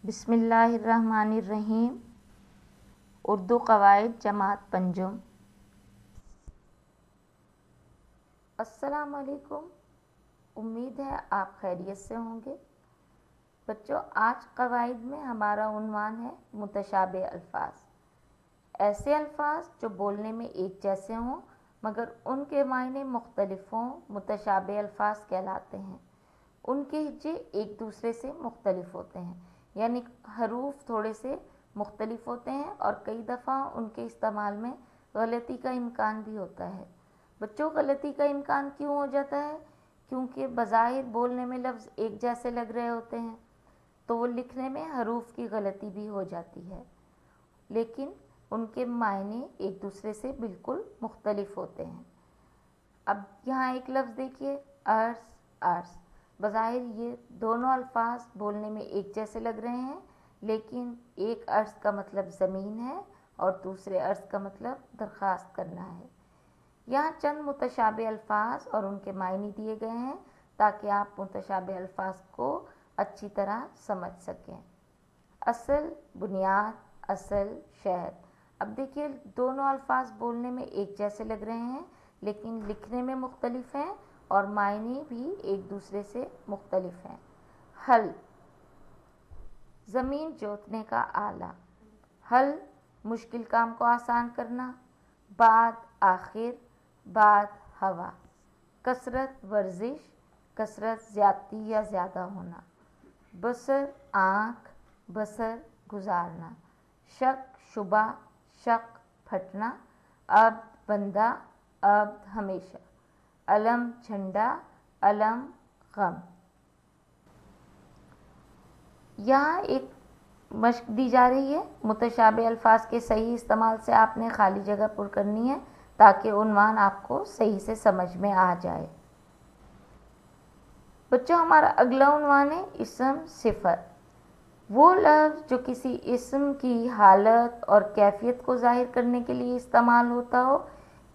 بسم اللہ الرحمن الرحیم. اردو قواعد جماعت پنجم. السلام علیکم. امید ہے آپ خیریت سے ہوں گے. بچوں، آج قواعد میں ہمارا عنوان ہے متشابہ الفاظ. ایسے الفاظ جو بولنے میں ایک جیسے ہوں مگر ان کے معنی مختلف ہوں متشابہ الفاظ کہلاتے ہیں. ان کے ہجے ایک دوسرے سے مختلف ہوتے ہیں، یعنی حروف تھوڑے سے مختلف ہوتے ہیں اور کئی دفعہ ان کے استعمال میں غلطی کا امکان بھی ہوتا ہے. بچوں، غلطی کا امکان کیوں ہو جاتا ہے؟ کیونکہ بظاہر بولنے میں لفظ ایک جیسے لگ رہے ہوتے ہیں تو وہ لکھنے میں حروف کی غلطی بھی ہو جاتی ہے، لیکن ان کے معنی ایک دوسرے سے بالکل مختلف ہوتے ہیں. اب یہاں ایک لفظ دیکھیے، عرض. عرض بظاہر یہ دونوں الفاظ بولنے میں ایک جیسے لگ رہے ہیں، لیکن ایک عرض کا مطلب زمین ہے اور دوسرے عرض کا مطلب درخواست کرنا ہے. یہاں چند متشابہ الفاظ اور ان کے معنی دیے گئے ہیں تاکہ آپ متشابہ الفاظ کو اچھی طرح سمجھ سکیں. اصل، بنیاد، اصل، شہد. اب دیکھیے، دونوں الفاظ بولنے میں ایک جیسے لگ رہے ہیں لیکن لکھنے میں مختلف ہیں اور معنی بھی ایک دوسرے سے مختلف ہیں. حل، زمین جوتنے کا آلہ. حل، مشکل کام کو آسان کرنا. بعد، آخر. بعد، ہوا. کثرت، ورزش. کثرت، زیادتی یا زیادہ ہونا. بصر، آنکھ. بصر، گزارنا. شک، شبہ. شک، پھٹنا. عبد، بندہ. عبد، ہمیشہ. علم، جھنڈا. علم، غم. یہاں ایک مشق دی جا رہی ہے. متشابہ الفاظ کے صحیح استعمال سے آپ نے خالی جگہ پر کرنی ہے تاکہ عنوان آپ کو صحیح سے سمجھ میں آ جائے. بچوں، ہمارا اگلا عنوان ہے اسم، صفت. وہ لفظ جو کسی اسم کی حالت اور کیفیت کو ظاہر کرنے کے لیے استعمال ہوتا ہو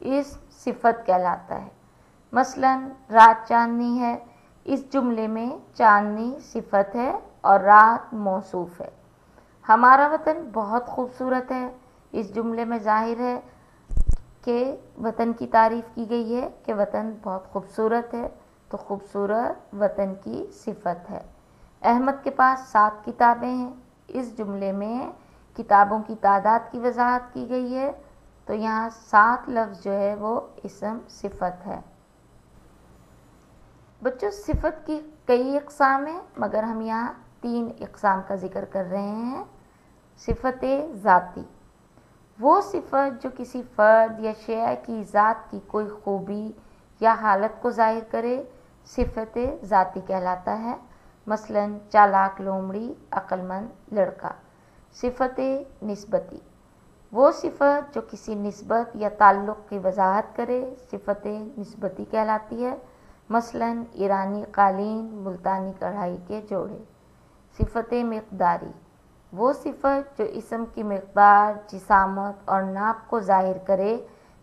اسم صفت کہلاتا ہے. مثلا رات چاندنی ہے. اس جملے میں چاندنی صفت ہے اور رات موصوف ہے. ہمارا وطن بہت خوبصورت ہے. اس جملے میں ظاہر ہے کہ وطن کی تعریف کی گئی ہے کہ وطن بہت خوبصورت ہے، تو خوبصورت وطن کی صفت ہے. احمد کے پاس 7 کتابیں ہیں. اس جملے میں کتابوں کی تعداد کی وضاحت کی گئی ہے، تو یہاں 7 لفظ جو ہے وہ اسم صفت ہے. بچوں، صفت کی کئی اقسام ہیں مگر ہم یہاں 3 اقسام کا ذکر کر رہے ہیں. صفت ذاتی، وہ صفت جو کسی فرد یا شے کی ذات کی کوئی خوبی یا حالت کو ظاہر کرے صفت ذاتی کہلاتا ہے. مثلا چالاک لومڑی، عقل مند لڑکا. صفت نسبتی، وہ صفت جو کسی نسبت یا تعلق کی وضاحت کرے صفت نسبتی کہلاتی ہے. مثلا ایرانی قالین، ملتانی کڑھائی کے جوڑے. صفت مقداری، وہ صفت جو اسم کی مقدار، جسامت اور ناپ کو ظاہر کرے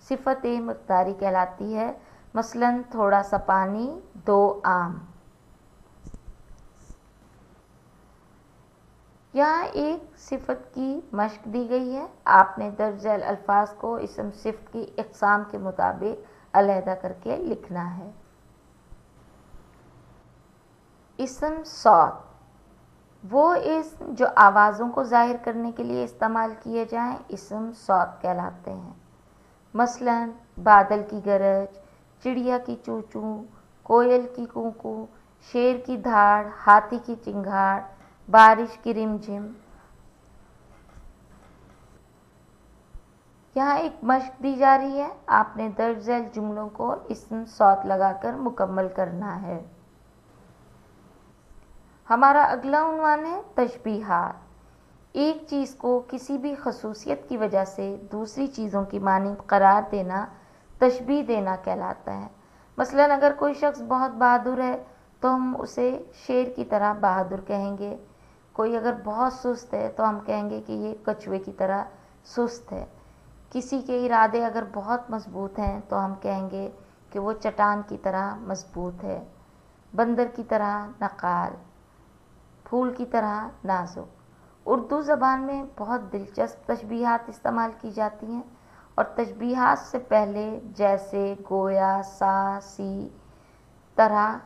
صفت مقداری کہلاتی ہے. مثلا تھوڑا سا پانی، 2 آم. یہاں ایک صفت کی مشق دی گئی ہے. آپ نے درج ذیل الفاظ کو اسم صفت کی اقسام کے مطابق علیحدہ کر کے لکھنا ہے. اسم صوت، وہ اسم جو آوازوں کو ظاہر کرنے کے لیے استعمال کیے جائیں اسم صوت کہلاتے ہیں. مثلا بادل کی گرج، چڑیا کی چوں چوں، کوئل کی کوں کوں، شیر کی دھاڑ، ہاتھی کی چنگھاڑ، بارش کی رم جھم. یہاں ایک مشق دی جا رہی ہے. آپ نے درج ذیل جملوں کو اسم صوت لگا کر مکمل کرنا ہے. ہمارا اگلا عنوان ہے تشبیہات. ایک چیز کو کسی بھی خصوصیت کی وجہ سے دوسری چیزوں کی مانند قرار دینا تشبیہ دینا کہلاتا ہے. مثلا اگر کوئی شخص بہت بہادر ہے تو ہم اسے شیر کی طرح بہادر کہیں گے. کوئی اگر بہت سست ہے تو ہم کہیں گے کہ یہ کچھوے کی طرح سست ہے. کسی کے ارادے اگر بہت مضبوط ہیں تو ہم کہیں گے کہ وہ چٹان کی طرح مضبوط ہے. بندر کی طرح نقال، پھول کی طرح نازک. اردو زبان میں بہت دلچسپ تشبیہات استعمال کی جاتی ہیں، اور تشبیہات سے پہلے جیسے، گویا، سا، سی، طرح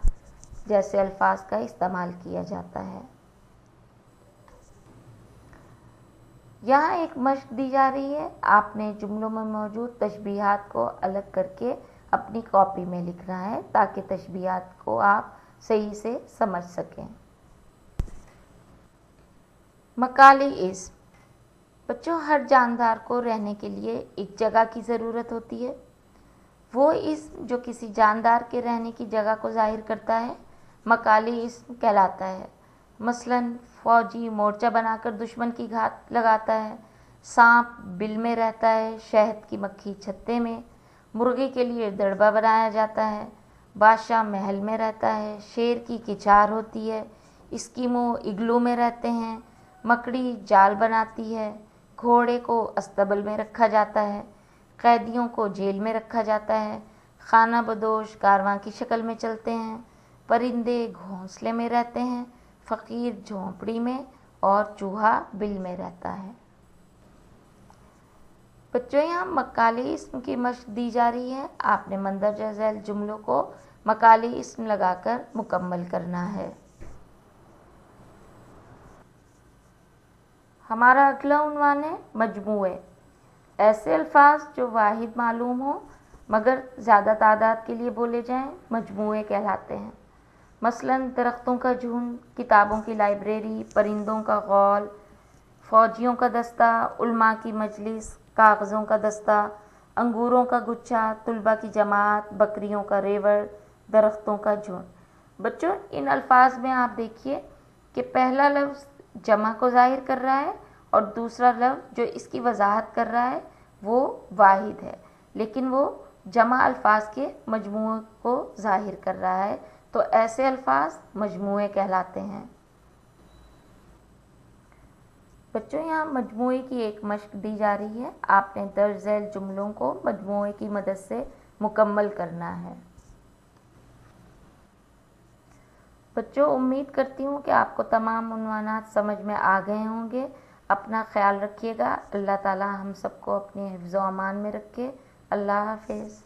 جیسے الفاظ کا استعمال کیا جاتا ہے۔ یہاں ایک مشق دی جا رہی ہے، آپ نے جملوں میں موجود تشبیہات کو الگ کر کے اپنی کاپی میں لکھنا ہے تاکہ تشبیہات کو آپ صحیح سے سمجھ سکیں۔ مکالی اسم۔ بچوں، ہر جاندار کو رہنے کے لیے ایک جگہ کی ضرورت ہوتی ہے۔ وہ اسم جو کسی جاندار کے رہنے کی جگہ کو ظاہر کرتا ہے مکالی اسم کہلاتا ہے۔ مثلاً فوجی مورچہ بنا کر دشمن کی گھات لگاتا ہے، سانپ بل میں رہتا ہے، شہد کی مکھی چھتے میں، مرغی کے لیے دڑبا بنایا جاتا ہے، بادشاہ محل میں رہتا ہے، شیر کی کچار ہوتی ہے، اسکیمو اگلو میں رہتے ہیں، مکڑی جال بناتی ہے، گھوڑے کو استبل میں رکھا جاتا ہے، قیدیوں کو جیل میں رکھا جاتا ہے، خانہ بدوش کارواں کی شکل میں چلتے ہیں، پرندے گھونسلے میں رہتے ہیں، فقیر جھونپڑی میں، اور چوہا بل میں رہتا ہے۔ بچوں، یہاں مکالی اسم کی مشق دی جا رہی ہے، آپ نے مندرجہ ذیل جملوں کو مکالی اسم لگا کر مکمل کرنا ہے۔ ہمارا اگلا عنوان ہے مجموعے۔ ایسے الفاظ جو واحد معلوم ہوں مگر زیادہ تعداد کے لیے بولے جائیں مجموعے کہلاتے ہیں۔ مثلاً درختوں کا جھنڈ، کتابوں کی لائبریری، پرندوں کا غول، فوجیوں کا دستہ، علماء کی مجلس، کاغذوں کا دستہ، انگوروں کا گچھا، طلباء کی جماعت، بکریوں کا ریوڑ، درختوں کا جھنڈ۔ بچوں، ان الفاظ میں آپ دیکھیے کہ پہلا لفظ جمع کو ظاہر کر رہا ہے اور دوسرا لفظ جو اس کی وضاحت کر رہا ہے وہ واحد ہے، لیکن وہ جمع الفاظ کے مجموعے کو ظاہر کر رہا ہے، تو ایسے الفاظ مجموعے کہلاتے ہیں۔ بچوں، یہاں مجموعے کی ایک مشق دی جا رہی ہے، آپ نے درج ذیل جملوں کو مجموعے کی مدد سے مکمل کرنا ہے۔ بچوں، امید کرتی ہوں کہ آپ کو تمام عنوانات سمجھ میں آ گئے ہوں گے۔ اپنا خیال رکھیے گا، اللہ تعالی ہم سب کو اپنے حفظ و امان میں رکھے۔ اللہ حافظ۔